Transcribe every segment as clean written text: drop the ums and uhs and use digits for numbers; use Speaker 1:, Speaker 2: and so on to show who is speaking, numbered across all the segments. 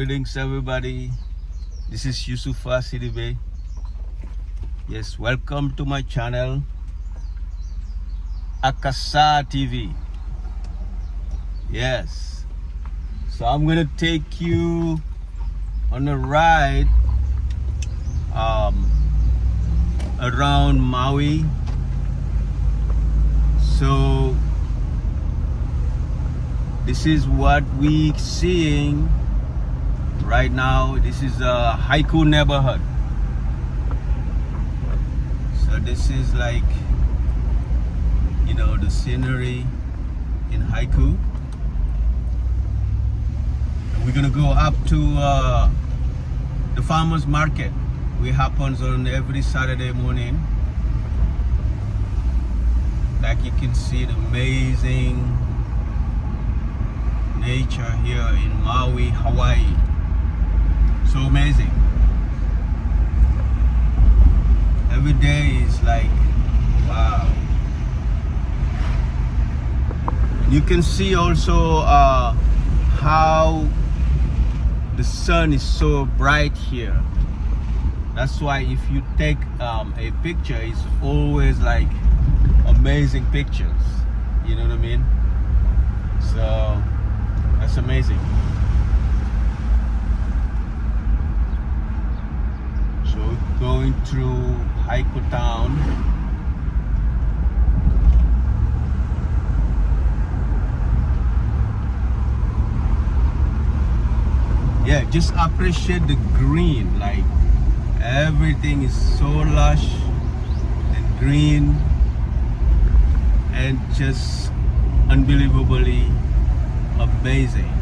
Speaker 1: Greetings, everybody. This is Yusufa Sidibe. Yes, welcome to my channel, Akasa TV. Yes, so I'm gonna take you on a ride around Maui. So this is what we seeing right now. This is a Haiku neighborhood. So this is like, you know, the scenery in Haiku. We're gonna go up to the farmers market, which happens on every Saturday morning. Like you can see the amazing nature here in Maui, Hawaii. So amazing. Every day is like, wow. You can see also how the sun is so bright here. That's why if you take a picture, it's always like amazing pictures. You know what I mean? So that's amazing. So going through Haiku town. Yeah, just appreciate the green. Like everything is so lush and green and just unbelievably amazing.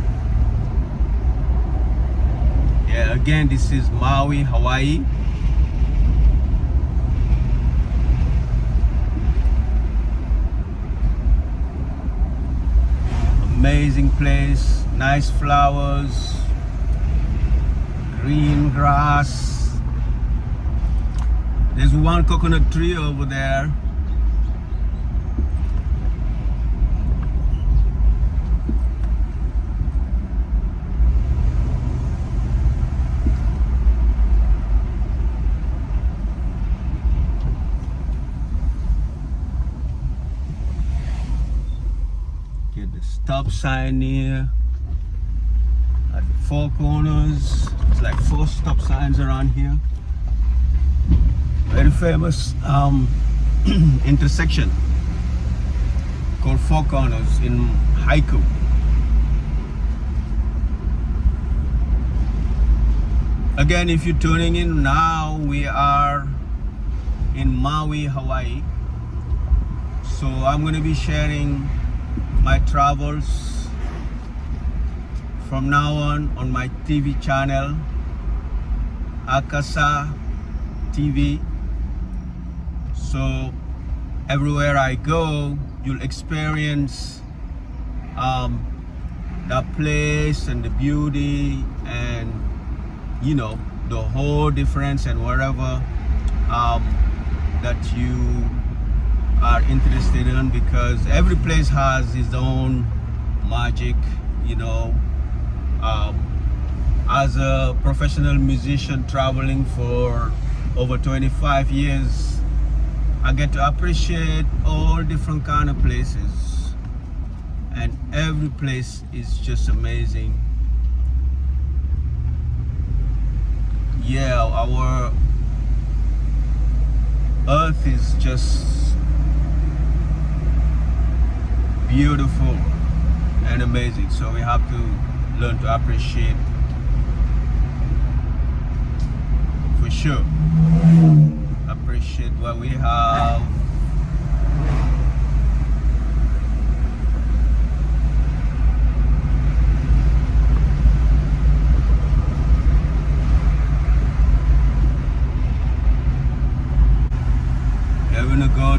Speaker 1: Yeah, again, this is Maui, Hawaii. Amazing place, nice flowers, green grass. There's one coconut tree over there. Get the stop sign here at the four corners. It's like 4 stop signs around here. Very famous intersection called Four Corners in Haiku. Again, if you're tuning in now, we are in Maui, Hawaii. So I'm going to be sharing my travels from now on my TV channel, Akasa TV. So everywhere I go, you'll experience that place and the beauty and, you know, the whole difference and whatever that you are interested in, because every place has its own magic, you know. As a professional musician traveling for over 25 years, I get to appreciate all different kind of places, and every place is just amazing. Yeah, our earth is just beautiful and amazing, so we have to learn to appreciate for sure. Appreciate what we have. We're gonna go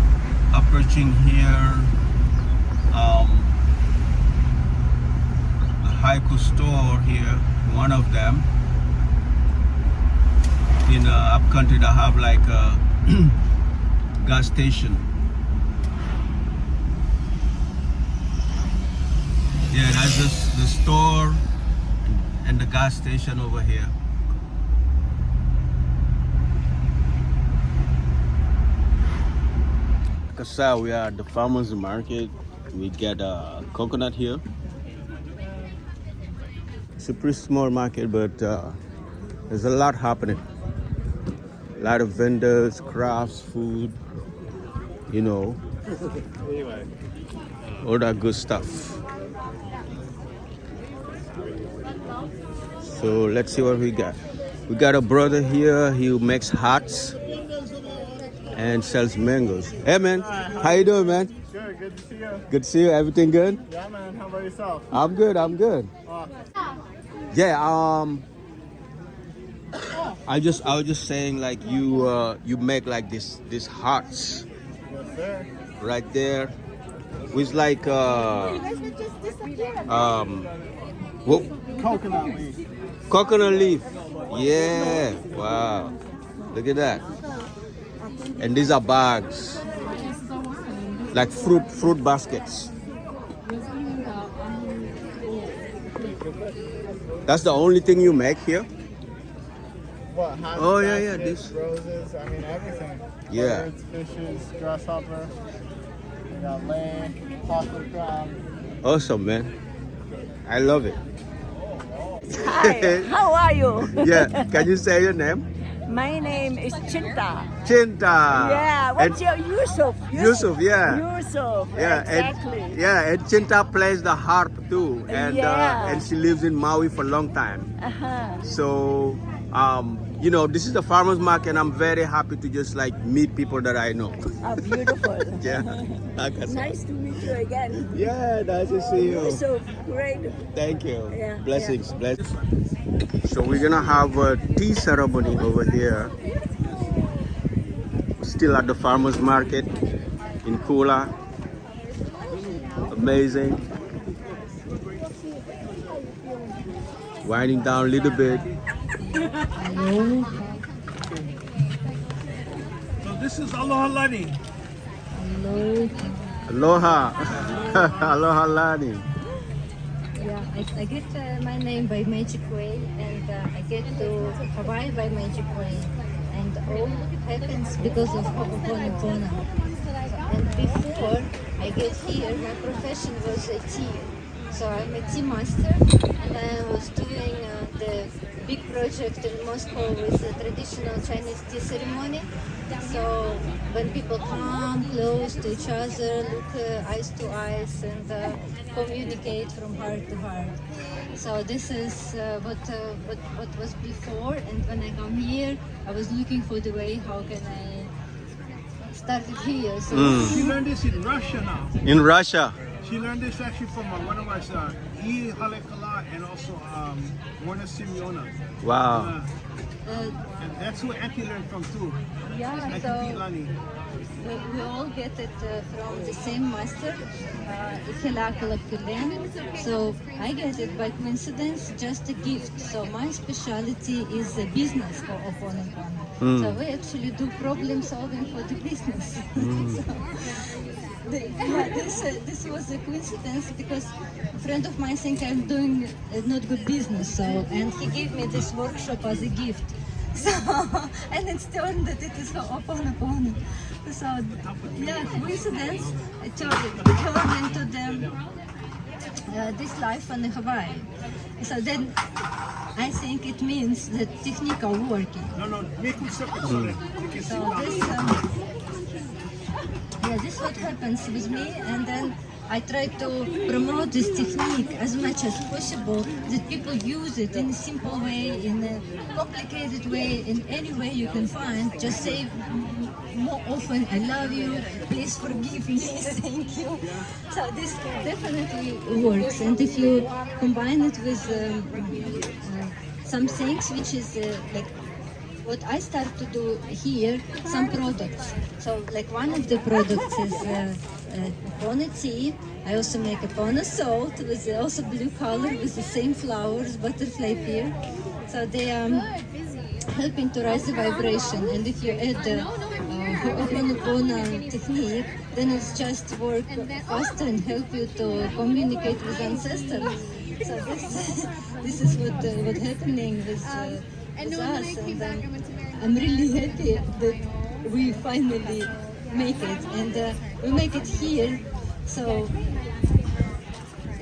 Speaker 1: approaching here the Haiku store here, one of them in upcountry that have like a gas station. Yeah, that's just the store. and the gas station over here. Kasa, we are at the farmers market. We get a coconut here. It's a pretty small market, but there's a lot happening. A lot of vendors, crafts, food, you know, all that good stuff. So let's see what we got. We got a brother here. He makes hats and sells mangoes. Hey man, how you doing, man?
Speaker 2: Good, good to see you.
Speaker 1: Good to see you. Everything good?
Speaker 2: Yeah, man. How about yourself?
Speaker 1: I'm good. I'm good. Yeah. I was just saying, like you make like this hearts
Speaker 2: Yes, sir.
Speaker 1: right there with like what,
Speaker 2: Coconut leaf.
Speaker 1: coconut leaf. Yeah. Wow. Look at that. And these are bags, like fruit baskets. That's the only thing you make here?
Speaker 2: What? Hot
Speaker 1: Oh, yeah,
Speaker 2: baskets,
Speaker 1: this-
Speaker 2: roses. I mean everything.
Speaker 1: Yeah.
Speaker 2: Birds, fishes, grasshopper. We got lamb, chocolate crab.
Speaker 1: Awesome, man. I love it.
Speaker 3: Hi, how are you?
Speaker 1: Yeah. Can you say your name?
Speaker 3: My name is Chinta.
Speaker 1: Chinta.
Speaker 3: Yeah, what's
Speaker 1: and,
Speaker 3: your Yusuf?
Speaker 1: Yusuf, yeah.
Speaker 3: Yusuf,
Speaker 1: Yeah,
Speaker 3: exactly.
Speaker 1: and Chinta plays the harp too, and
Speaker 3: Yeah.
Speaker 1: and she lives in Maui for a long time.
Speaker 3: Uh-huh.
Speaker 1: So, you know, this is the farmers market, and I'm very happy to just like meet people that I know.
Speaker 3: Oh, beautiful.
Speaker 1: Yeah. Like I said.
Speaker 3: Nice to meet you again.
Speaker 1: Yeah, nice to see you.
Speaker 3: Yusuf, great.
Speaker 1: Thank you.
Speaker 3: Yeah,
Speaker 1: Blessings, blessings. So we're gonna have a tea ceremony over here. Still at the farmers market in Kula. Amazing. Winding down a little bit.
Speaker 2: So this is Aloha Lani.
Speaker 1: Aloha. Aloha Lani.
Speaker 4: Yeah, I get my name by Magic Way, and I get to Hawaii by Magic Way, and all happens because of Ho'oponopono. And before I get here, my profession was a tea. So I'm a tea master, and I was doing the big project in Moscow with the traditional Chinese tea ceremony. So when people come close to each other, look eyes to eyes, and communicate from heart to heart. So this is what was before, and when I come here, I was looking for the way how can I start it here. So
Speaker 2: She learned this in Russia now.
Speaker 1: In Russia.
Speaker 2: She learned this actually from one of us, E. Halekala, and also Warner Simeona.
Speaker 1: Wow.
Speaker 2: And that's who Auntie learned from too.
Speaker 4: yeah,
Speaker 2: Auntie
Speaker 4: so
Speaker 2: Lani.
Speaker 4: we all get it from the same master, Ikhilakala Kulen. So I get it by coincidence, just a gift. So my specialty is a business for Ho'oponopono. So we actually do problem solving for the business. This was a coincidence because a friend of mine think I'm doing not good business. So and he gave me this workshop as a gift. So and it's turned that it is Ho'oponopono. So yeah, coincidence it turned into this life on Hawaii. So then I think it means that technique are working.
Speaker 2: No, make it separate so that you can see
Speaker 4: So this this is what happens with me, and then I try to promote this technique as much as possible, that people use it in a simple way, in a complicated way, in any way you can find. Just say more often, I love you, please forgive me, thank you. So this definitely works, and if you combine it with some things which is like what I start to do here, some products. So like one of the products is Pono tea. I also make a Pono salt with also blue color with the same flowers, butterfly pea. So they are helping to raise the vibration. And if you add the Ho'oponopono technique, then it's just work faster and help you to communicate with ancestors. So this is what happening with us, and I'm really happy that we finally make it, and we make it here. So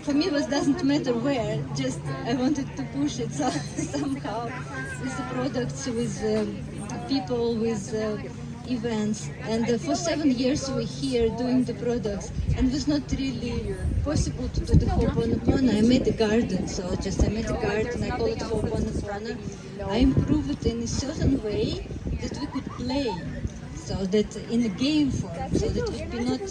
Speaker 4: for me, it doesn't matter where. Just I wanted to push it somehow with the products, with people, with events. And for 7 years we're here doing the products, and it was not really possible to do the Ho'oponopono. I made a garden, so I made a garden. I call it Ho'oponopono. I improved it in a certain way that we could play, so that in a game form, so that it would be not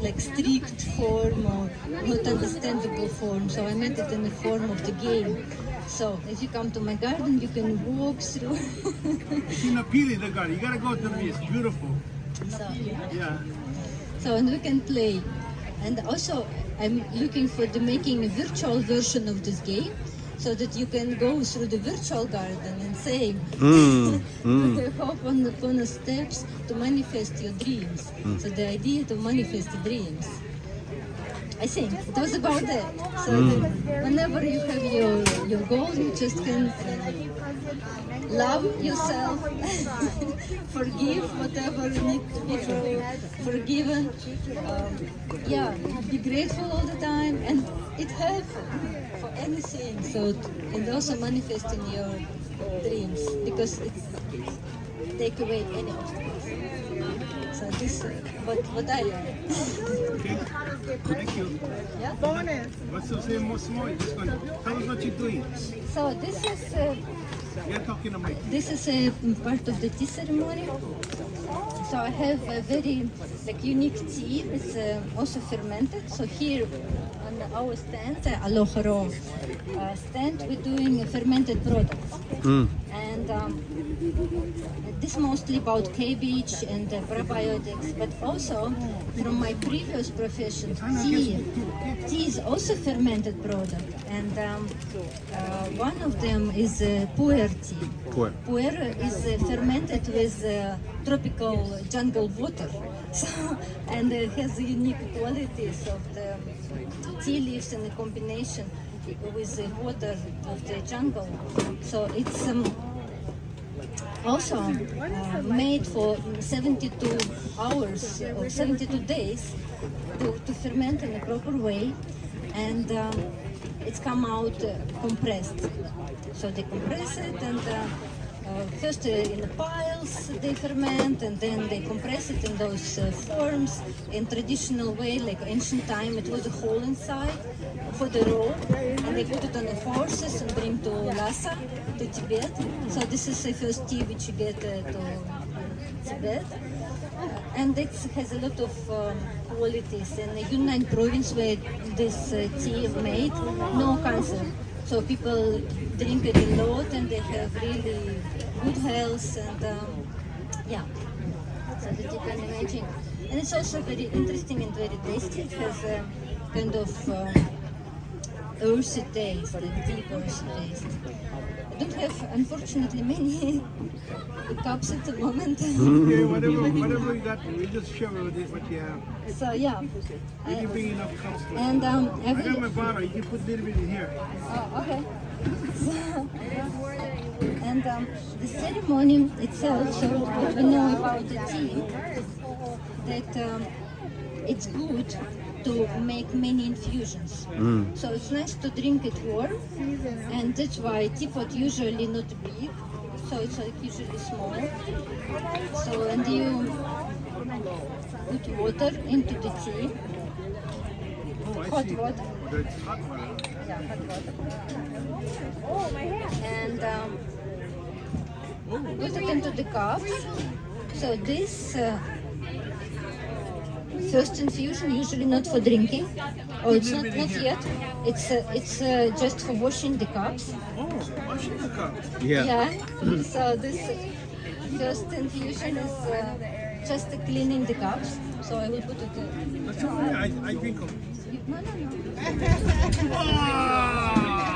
Speaker 4: like strict form or not understandable form. So I made it in the form of the game. So if you come to my garden, you can walk through.
Speaker 2: It's in Apili, the garden. You gotta go to me. It's beautiful.
Speaker 4: So,
Speaker 2: Yeah.
Speaker 4: so and we can play. And also, I'm looking for making a virtual version of this game, so that you can go through the virtual garden and say, hop on the steps to manifest your dreams. So the idea to manifest the dreams. I think it was about that. So that whenever you have your goal, you just can love yourself, forgive whatever needs to be forgiven. Be grateful all the time, and it helps for anything. So and also manifest in your dreams, because it take away any obstacles. So this is what I learned.
Speaker 2: Okay. Thank you.
Speaker 4: Yeah.
Speaker 2: What's the same most more? Just gonna tell us what you're doing.
Speaker 4: So this is.
Speaker 2: You're talking to me.
Speaker 4: This is a part of the tea ceremony. So I have a very unique tea. It's also fermented. So here on our stand, Aloha Raw stand, we're doing fermented products. And this mostly about cabbage and probiotics, but also from my previous profession, tea. Tea is also fermented product, and one of them is pu'er tea. Pu'er is fermented with tropical jungle water, so, and it has unique qualities of the tea leaves in a combination with the water of the jungle. So it's also made for 72 hours or 72 days to ferment in a proper way, and it's come out compressed. So they compress it, and first in the piles they ferment, and then they compress it in those forms in traditional way, like ancient time. It was a hole inside for the raw, and they put it on the horses and bring to Lhasa, to Tibet. So this is the first tea which you get to Tibet. And it has a lot of qualities. In the Yunnan province where this tea is made, no cancer. So people drink it a lot, and they have really good health, and so that you can imagine. And it's also very interesting and very tasty. It has a kind of earthy taste, a deep earthy taste. I don't have, unfortunately, many cups at the moment.
Speaker 2: Okay, whatever you got, we just share with it what you have.
Speaker 4: So yeah.
Speaker 2: You can bring enough cups for
Speaker 4: And
Speaker 2: I got my bottle. You can put a little bit in here.
Speaker 4: oh, okay. And the ceremony itself, so what we know about the tea, that it's good to make many infusions. So it's nice to drink it warm, and that's why teapot usually not big, so it's like usually small. So and you put water into the tea,
Speaker 2: Oh, I
Speaker 4: hot
Speaker 2: see.
Speaker 4: water.
Speaker 2: Oh, that's hot water.
Speaker 4: Yeah, hot water. And put it into the cups. So this first infusion usually not for drinking. Oh, it's not yet. It's just for washing the cups.
Speaker 2: Oh, washing the cups.
Speaker 4: Yeah. So this first infusion is just cleaning the cups. So I will put it.
Speaker 2: That's okay. I drink them.
Speaker 4: No.
Speaker 2: Oh,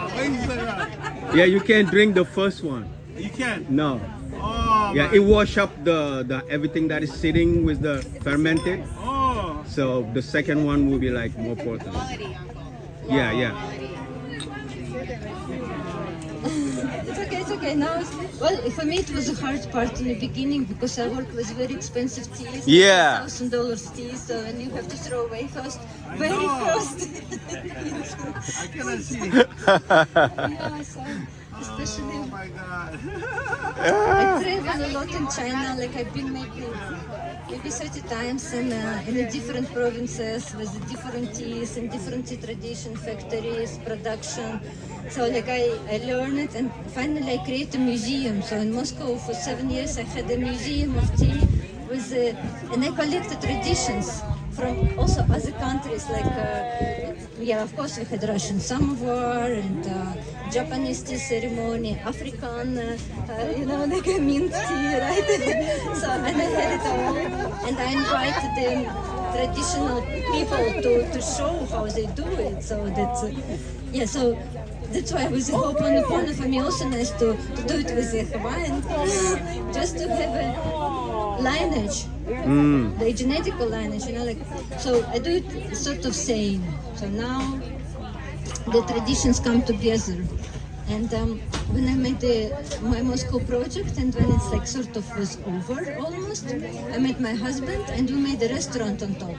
Speaker 2: why is that?
Speaker 1: Yeah, you can't drink the first one.
Speaker 2: You can.
Speaker 1: No.
Speaker 2: Oh,
Speaker 1: Yeah, it wash up the everything that is sitting with the fermented.
Speaker 2: Oh,
Speaker 1: So the second one will be like more potent. Yeah.
Speaker 4: It's okay. Now, well, for me it was a hard part in the beginning because I work with very expensive teas.
Speaker 1: Yeah.
Speaker 4: $1,000 teas, so and you have to throw away first, very first.
Speaker 2: I cannot see.
Speaker 4: Yeah, so especially
Speaker 2: Oh my God.
Speaker 4: I travel a lot in China. Like I've been maybe 30 times in the different provinces with the different teas and different tea tradition factories, production. So like I learned it and finally I create a museum. So in Moscow for 7 years I had a museum of tea with and I collected traditions from also other countries like yeah, of course we had Russian samovar and Japanese tea ceremony, African you know, like a mint tea, right? So and I had it all and I invited the traditional people to show how they do it. So that's yeah, so that's why with the Ho'oponopono for me also nice to do it with the Hawaiian, just to have a lineage, the genetical lineage, you know, like, so I do it sort of same. So now the traditions come together. And when I made my Moscow project and when it's like sort of was over almost, I met my husband and we made a restaurant on top.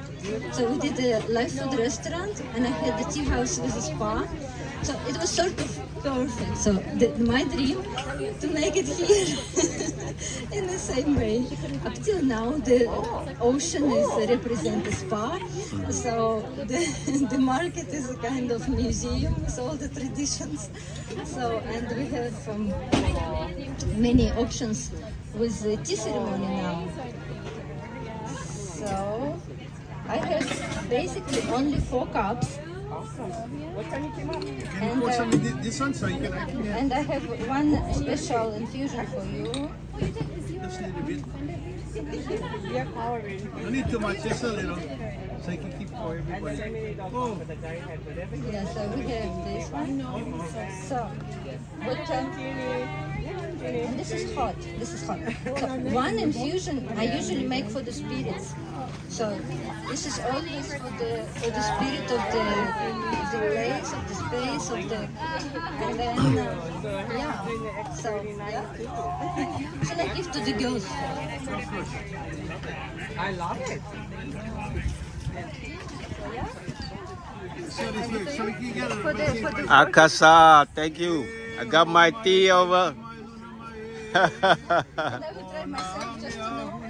Speaker 4: So we did a live food restaurant and I had the tea house with a spa. So it was sort of perfect. So my dream to make it here in the same way. Up till now, the ocean is represent the spa. So the market is a kind of museum with all the traditions. So and we have many options with the tea ceremony now. So I have basically only 4 cups.
Speaker 2: And pour some of this one so you can actually have
Speaker 4: And I have one special infusion for you.
Speaker 2: just a little bit. Don't need too much, just a little. So you can keep for everybody. Oh,
Speaker 4: Yeah, so we have this one. So, but and this is hot. This is hot. So one infusion I usually make for the spirits. So this is always for the spirit of the place, of the space, of the, and then yeah. So yeah. So I give to the girls.
Speaker 5: I love it.
Speaker 2: so this way, so we can get
Speaker 4: For the
Speaker 1: Akasa, thank you. I got my tea over.
Speaker 4: and I will try myself just to know.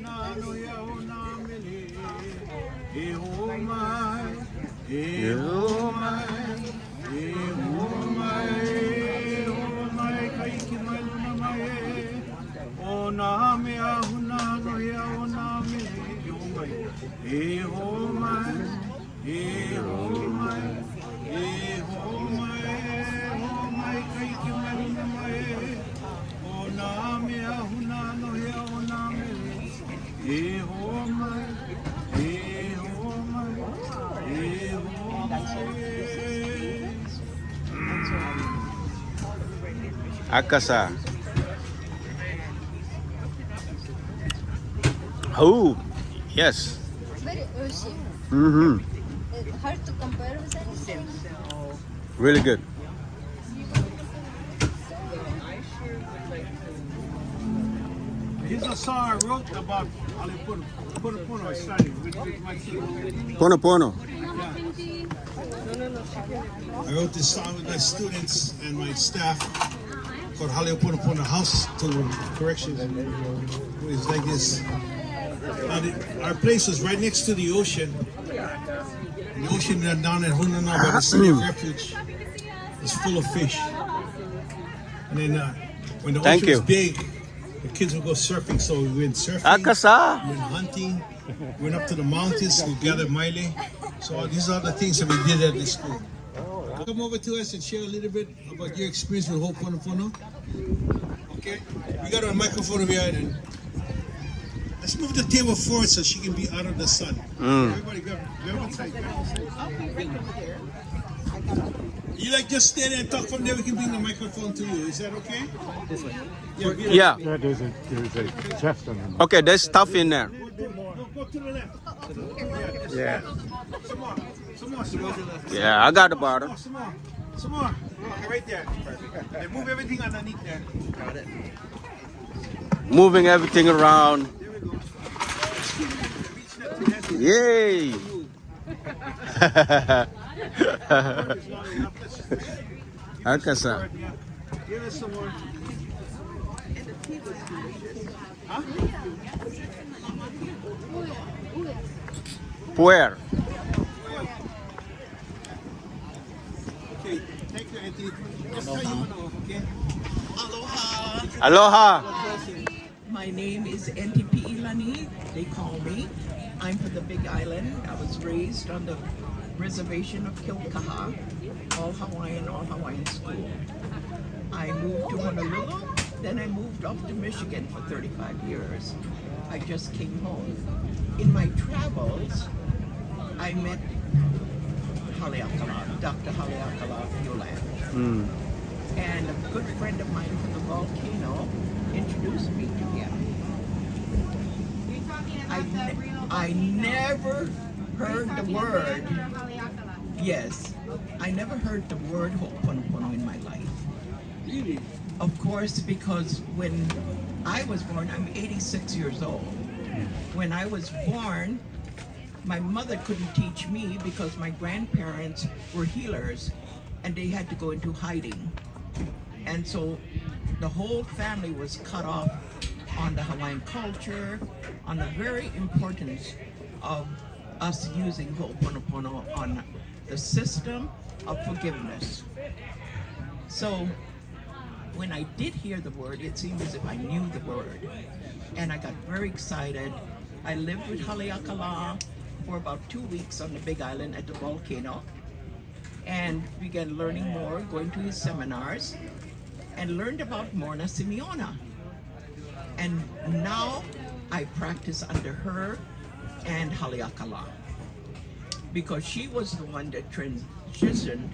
Speaker 1: Akasa. Oh, yes.
Speaker 4: It's very earthy.
Speaker 1: Mm-hmm.
Speaker 4: Hard to compare with anything.
Speaker 1: Really good.
Speaker 2: Here's a song I wrote about Halepono. I started with my students.
Speaker 1: Pono pono.
Speaker 2: I wrote this song with my students and my staff called Halepono House to Corrections. It's like this. Now our place was right next to the ocean. The ocean down at Hunana by the City of Refuge is full of fish. And then when the
Speaker 1: Thank
Speaker 2: ocean
Speaker 1: you.
Speaker 2: was big, the kids would go surfing. So we went surfing,
Speaker 1: Akasa.
Speaker 2: we went hunting, we went up to the mountains, we gathered maile. So these are the things that we did at this school. Come over to us and share a little bit about your experience with Ho'oponopono. Okay? We got our microphone over here. And let's move the table forward so she can be out of the sun. Everybody go inside. You like just stay there and talk from there. We can bring the microphone to you. Is that okay? This way.
Speaker 1: Yeah.
Speaker 6: Yeah, there's a chest on them.
Speaker 1: Okay, there's stuff in there.
Speaker 2: Go to the left.
Speaker 1: Yeah.
Speaker 2: Some more.
Speaker 1: Yeah, I got the bottle.
Speaker 2: Some more. Some more. Okay, right there. Perfect. Then move everything underneath there. Got it.
Speaker 1: Moving everything around.
Speaker 2: There we go.
Speaker 1: Yay! Akasa.
Speaker 2: Yeah. Give us some more. Huh?
Speaker 1: Where?
Speaker 2: Okay, thank you, Auntie. Just tell you one, okay? Aloha.
Speaker 1: Aloha.
Speaker 5: My name is NTP Ilani, they call me. I'm from the Big Island. I was raised on the reservation of Kilkaha, all Hawaiian school. I moved to Honolulu, then I moved off to Michigan for 35 years. I just came home. In my travels, I met Haleakala, Dr. Haleakala Yolan. And a good friend of mine from the volcano introduced me to him. I never heard the word. Yes, I never heard the word Ho'oponopono in my life.
Speaker 2: Really?
Speaker 5: Of course, because when I was born, I'm 86 years old. When I was born, my mother couldn't teach me because my grandparents were healers and they had to go into hiding. And so the whole family was cut off on the Hawaiian culture, on the very importance of us using Ho'oponopono on the system of forgiveness. So when I did hear the word, it seemed as if I knew the word. And I got very excited. I lived with Haleakala for about 2 weeks on the Big Island at the volcano and began learning more, going to his seminars, and learned about Morna Simeona. And now I practice under her and Haleakala because she was the one that transitioned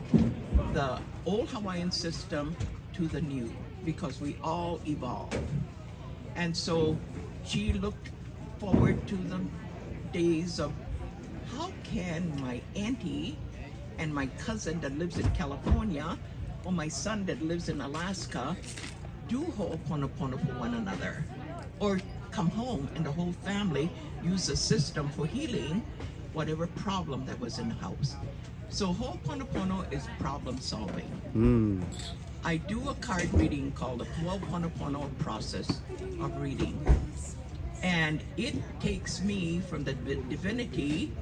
Speaker 5: the old Hawaiian system to the new because we all evolved. And so she looked forward to the days of how can my auntie and my cousin that lives in California or my son that lives in Alaska do Ho'oponopono for one another, or come home and the whole family use a system for healing whatever problem that was in the house. So Ho'oponopono is problem solving. I do a card reading called the Ho'oponopono process of reading, and it takes me from the divinity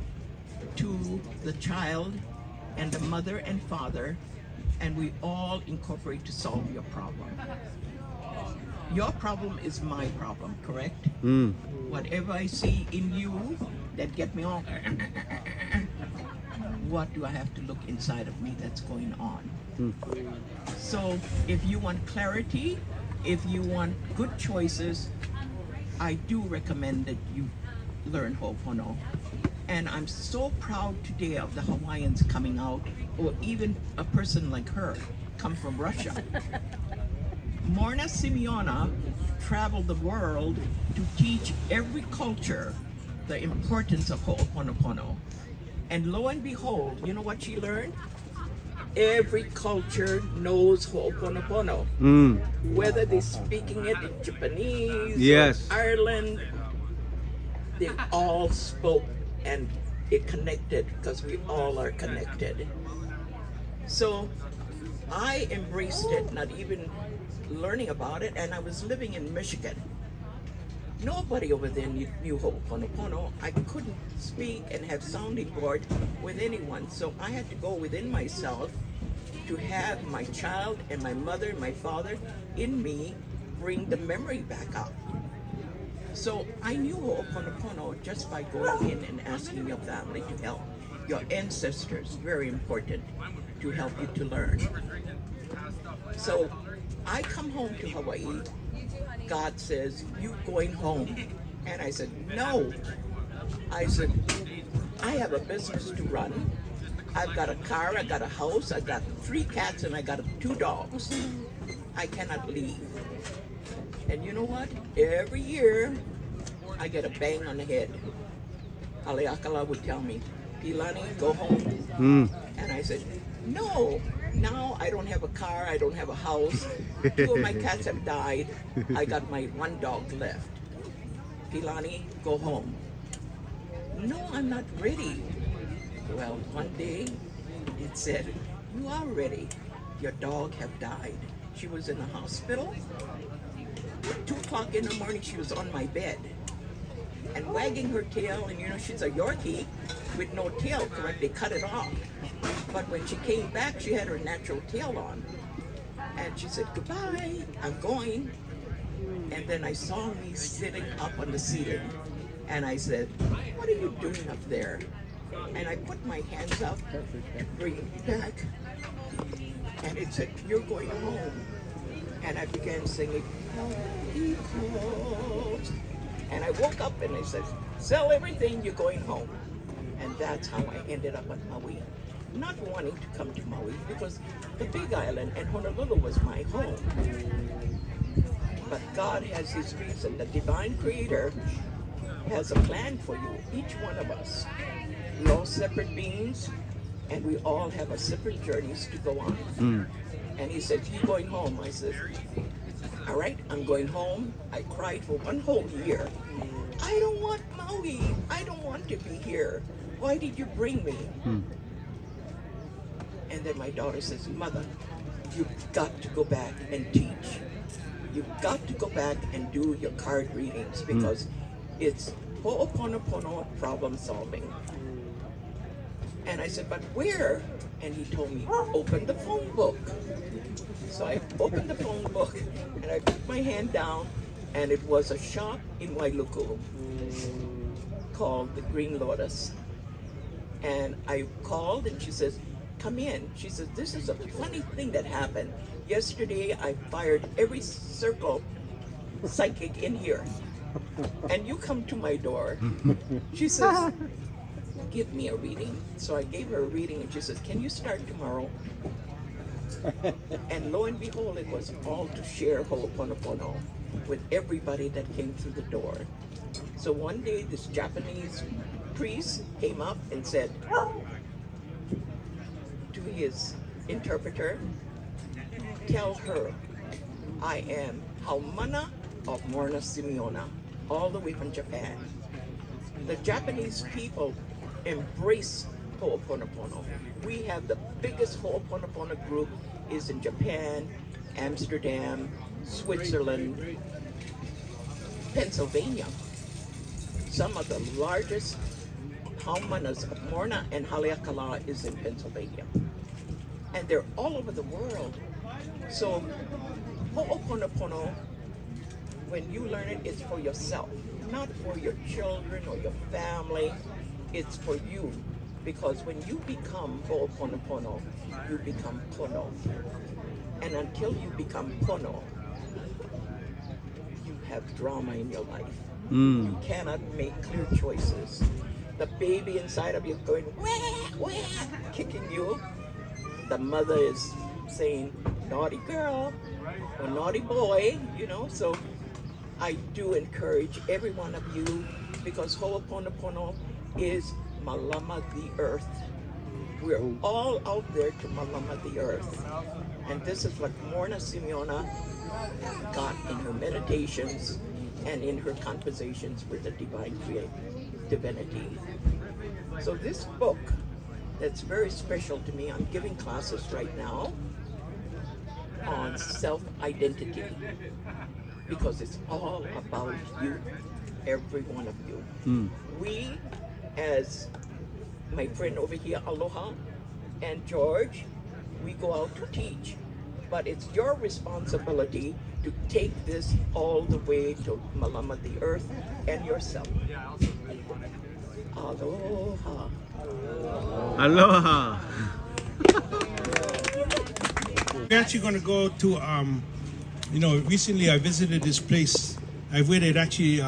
Speaker 5: to the child and the mother and father, and we all incorporate to solve your problem. Your problem is my problem, correct? Whatever I see in you that get me all, what do I have to look inside of me that's going on? So if you want clarity, if you want good choices, I do recommend that you learn Ho'opono. And I'm so proud today of the Hawaiians coming out, or even a person like her, come from Russia. Morna Simeona traveled the world to teach every culture the importance of Ho'oponopono. And lo and behold, you know what she learned? Every culture knows Ho'oponopono. Whether they're speaking it in Japanese,
Speaker 1: Yes.
Speaker 5: or Ireland, they all spoke and it connected because we all are connected. So I embraced it, not even learning about it, and I was living in Michigan. Nobody over there knew Ho'oponopono. I couldn't speak and have sounding board with anyone, so I had to go within myself to have my child and my mother and my father in me bring the memory back up. So I knew Ho'oponopono just by going in and asking your family to help. Your ancestors, very important to help you to learn. So I come home to Hawaii. God says, you going home? And I said, no. I said, I have a business to run. I've got a car, I got a house, I got 3 cats, and I got 2 dogs. I cannot leave. And you know what? Every year, I get a bang on the head. Haleakala would tell me, Ilani, go home. And I said, no, Now I don't have a car, I don't have a house. 2 of my cats have died. I got my 1 dog left. Pilani, go home. No, I'm not ready. Well, one day it said, you are ready. Your dog have died. She was in the hospital. 2 o'clock in the morning, she was on my bed and wagging her tail, and you know, she's a Yorkie with no tail, correct? They cut it off. But when she came back, she had her natural tail on. And she said, goodbye, I'm going. And then I saw me sitting up on the ceiling. And I said, what are you doing up there? And I put my hands up to bring it back. And it said, you're going home. And I began singing, because. And I woke up and I said, sell everything, you're going home. And that's how I ended up on Maui. Not wanting to come to Maui because the Big Island and Honolulu was my home. But God has his reason. The divine creator has a plan for you, each one of us. We're all separate beings and we all have a separate journeys to go on. And he said, you going home? I said, all right, I'm going home. I cried for 1 whole year. I don't want Maui. I don't want to be here. Why did you bring me? And then my daughter says, Mother, you've got to go back and teach. You've got to go back and do your card readings because it's ho'oponopono problem solving. And I said, but where? And he told me, open the phone book. So I opened the phone book and I put my hand down and it was a shop in Wailuku called the Green Lotus. And I called and she says, come in. She says, this is a funny thing that happened. Yesterday I fired every circle psychic in here. And you come to my door. She says, give me a reading. So I gave her a reading and she says, can you start tomorrow? And lo and behold, it was all to share Ho'oponopono with everybody that came through the door. So one day this Japanese priest came up and said to his interpreter, tell her I am Haumana of Morna Simeona, all the way from Japan. The Japanese people embrace Ho'oponopono. We have the biggest Ho'oponopono group is in Japan, Amsterdam, Switzerland, Pennsylvania. Some of the largest Haumanas of Morna and Haleakala is in Pennsylvania. And they're all over the world. So Ho'oponopono, when you learn it, it's for yourself, not for your children or your family. It's for you. Because when you become Ho'oponopono, you become Pono. And until you become Pono, you have drama in your life. You cannot make clear choices. The baby inside of you going, wah, wah, kicking you. The mother is saying, naughty girl or naughty boy, you know. So I do encourage every one of you, because Ho'oponopono is Malama the earth. We're all out there to Malama the earth. And this is what Morna Simeona got in her meditations and in her conversations with the divine divinity. So this book, that's very special to me, I'm giving classes right now on self-identity, because it's all about you, every one of you. We, as my friend over here, Aloha, and George, we go out to teach. But it's your responsibility to take this all the way to Malama the earth and yourself. Aloha.
Speaker 1: Aloha.
Speaker 2: We're actually going to go to, recently I visited this place. I visited actually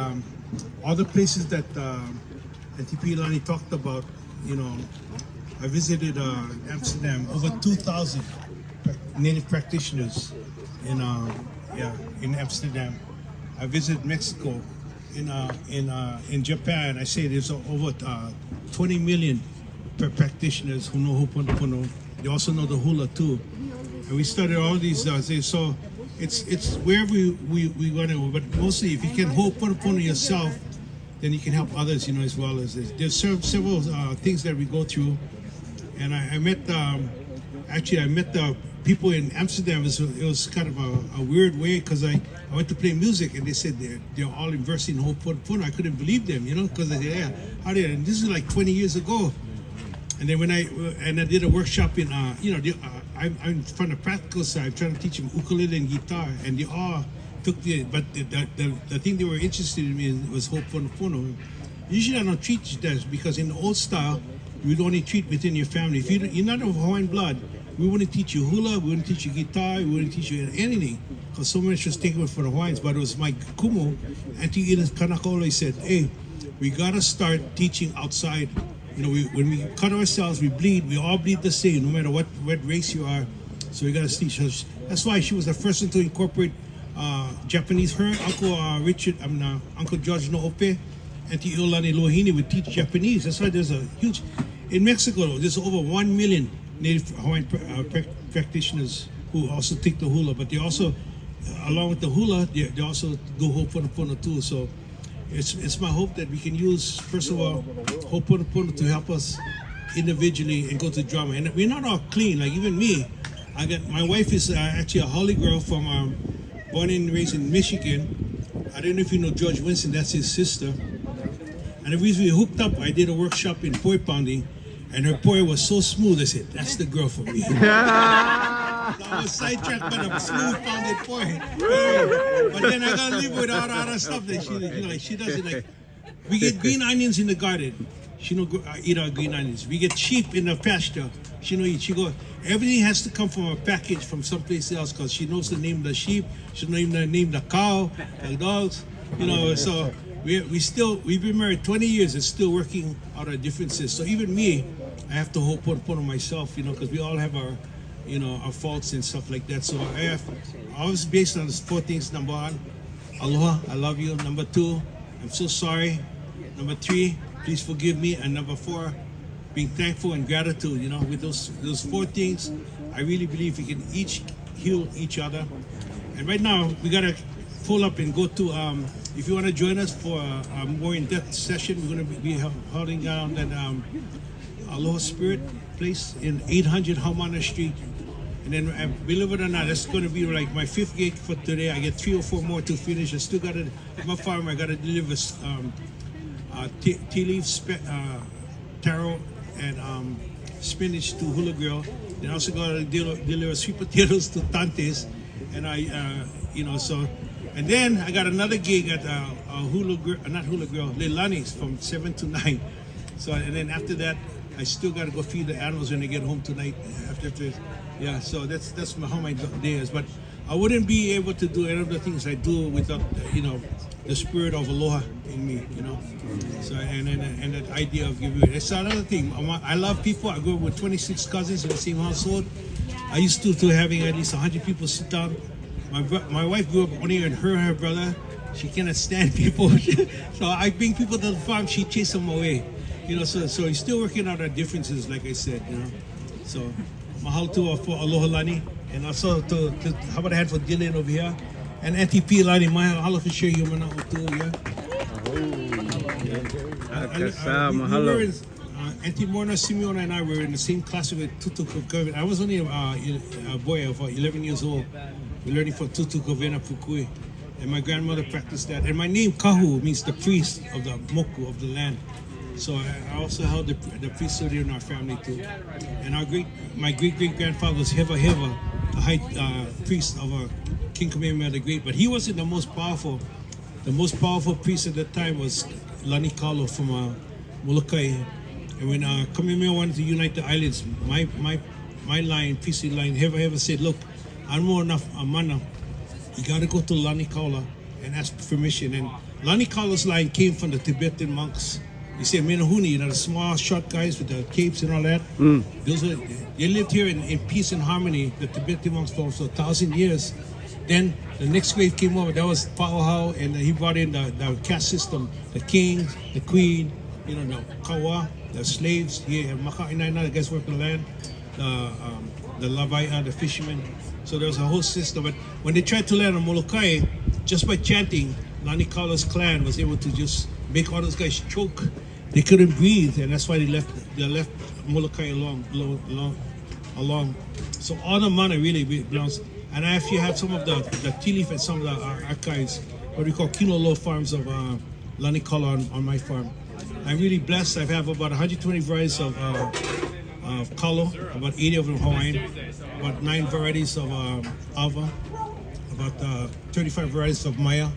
Speaker 2: all the places that Tipi Lani talked about. I visited Amsterdam, over 2,000 native practitioners in Amsterdam. I visited Mexico. In Japan, I say there's over 20 million practitioners who know Ho'oponopono. they also know the hula too. And we started all these so it's wherever we want to, but mostly if you can ho'oponopono yourself, then you can help others, as well as this. There's several things that we go through, and I met I met the people in Amsterdam. It was kind of a weird way because I went to play music and they said they're all immersed in ho'oponopono. I couldn't believe them, because they said, how did? And this is like 20 years ago. And then when I did a workshop in I'm from the practical side, trying to teach them ukulele and guitar, and they all took the thing they were interested in was ho'oponopono. Usually I don't teach that because in the old style, you would only treat within your family. If you're not of Hawaiian blood, we wouldn't teach you hula, we wouldn't teach you guitar, we wouldn't teach you anything, because so much was taken for the Hawaiians. But it was my kumu, Auntie Edith Kanaka always said, hey, we gotta start teaching outside. When we cut ourselves, we bleed. We all bleed the same, no matter what race you are. So we gotta teach her. That's why she was the first one to incorporate Japanese. Her Uncle Uncle George Noope, Auntie Iolani Lohini would teach Japanese. That's why there's a huge. In Mexico, there's over 1 million Native Hawaiian practitioners who also take the hula. But they also, along with the hula, they also do ho'oponopono too. So. It's my hope that we can use, first of all, ho'oponopono to help us individually and go to drama. And we're not all clean, like even me. My wife is actually a Holly girl from born and raised in Michigan. I don't know if you know George Winston, that's his sister. And the reason we hooked up, I did a workshop in poi pounding, and her poi was so smooth, I said, that's the girl for me. So I was sidetracked by the smooth pounded poi. But then I gotta live with all the other stuff that she does it like. We get green onions in the garden. She don't eat our green onions. We get sheep in the pasture. She don't eat. Everything has to come from a package from someplace else because she knows the name of the sheep. She knows the name of the cow, the dogs. So we've been married 20 years and still working out our differences. So even me, I have to ho'oponopono myself, because we all have our faults and stuff like that. So I was based on these 4 things. Number 1, aloha, I love you. Number 2, I'm so sorry. Number 3, please forgive me. And number 4, being thankful and gratitude. With those 4 things, I really believe we can each heal each other. And right now, we gotta pull up and go to. If you want to join us for a more in-depth session, we're going to be holding down at Aloha Spirit place in 800 Haumana Street. And then, believe it or not, that's going to be like my 5th gig for today. I get 3 or 4 more to finish. I still got to, I'm a farmer, I got to deliver tea leaves, taro, and spinach to Hula Grill. Then I also got to deliver sweet potatoes to Tantes. And and then I got another gig at not Hula Grill, Leilani's from 7 to 9. So, and then after that, I still got to go feed the animals when they get home tonight. After this, yeah. So that's how my day is. But I wouldn't be able to do any of the things I do without the spirit of aloha in me. So and that idea of giving. It's another thing. I love people. I grew up with 26 cousins in the same household. I used to having at least 100 people sit down. My wife grew up only with her and her brother. She cannot stand people. So I bring people to the farm, she chases them away. So he's still working out our differences, like I said, So mahalo to for Aloha Lani, and also to how about a hand for Dylan over here, and Auntie P Lani, mahalo for sure you mana too,
Speaker 1: Mahalo.
Speaker 2: Auntie Morna Simeon and I were in the same class with Tutu Kovena. I was only a boy of 11 years old. We're learning from Tutu Kovena Pukui. And my grandmother practiced that. And my name, Kahu, means the priest of the moku, of the land. So I also held the priesthood in our family too. And my great-great-grandfather was Heva Heva, the high priest of King Kamehameha the Great. But he wasn't the most powerful. The most powerful priest at that time was Lani Kalo from Molokai. And when Kamehameha wanted to unite the islands, my line, priestly line, Heva Heva said, look, I'm more enough amana. You got to go to Lani Kaula and ask permission. And Lani Kaula's line came from the Tibetan monks. You see, Menahuni, the small, short guys with the capes and all that. They lived here in peace and harmony, the Tibetan monks, for 1,000 years. Then the next wave came over. That was Pauhau, and he brought in the caste system, the king, the queen, the kawa, the slaves. Here, Makainai, the guys work the land. the Lavaia, the fishermen. So there was a whole system. But when they tried to land on Molokai, just by chanting, Lani Kala's clan was able to just make all those guys choke. They couldn't breathe, and that's why they left Molokai along. So all the money really belongs. And I actually have some of the tea leaf and some of the archives, what we call Kinolo farms of Lani Kala on my farm. I'm really blessed. I have about 120 varieties of kalo, about 80 of them Hawaiian, about 9 varieties of alva, about 35 varieties of maya,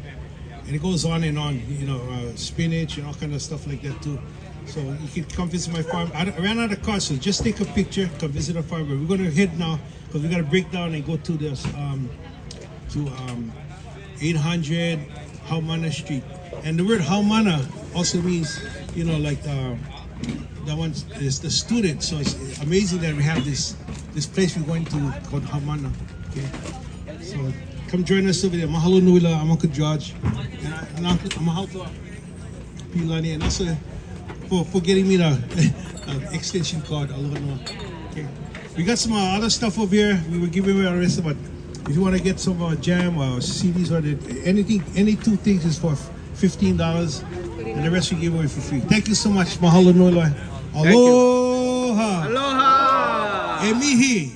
Speaker 2: and it goes on and on. You know, spinach and all kind of stuff like that too. So you can come visit my farm. I ran out of cars, so just take a picture, come visit our farm. But we're going to head now because we got to break down and go to this 800 Haumana Street. And the word Haumana also means, you know, like that one is the student. So it's amazing that we have this place we're going to called Haumana. Okay, so come join us over there. Mahalo nuila, I'm Uncle George, and I'm Mahalo Pilani, and also for getting me the extension cord. Okay, we got some other stuff over here. We will give away the rest of it. If you want to get some jam or CDs or anything, any 2 things is for $15, and the rest we give away for free. Thank you so much. Mahalo nui loa. Aloha.
Speaker 1: Aloha.
Speaker 2: E mihi.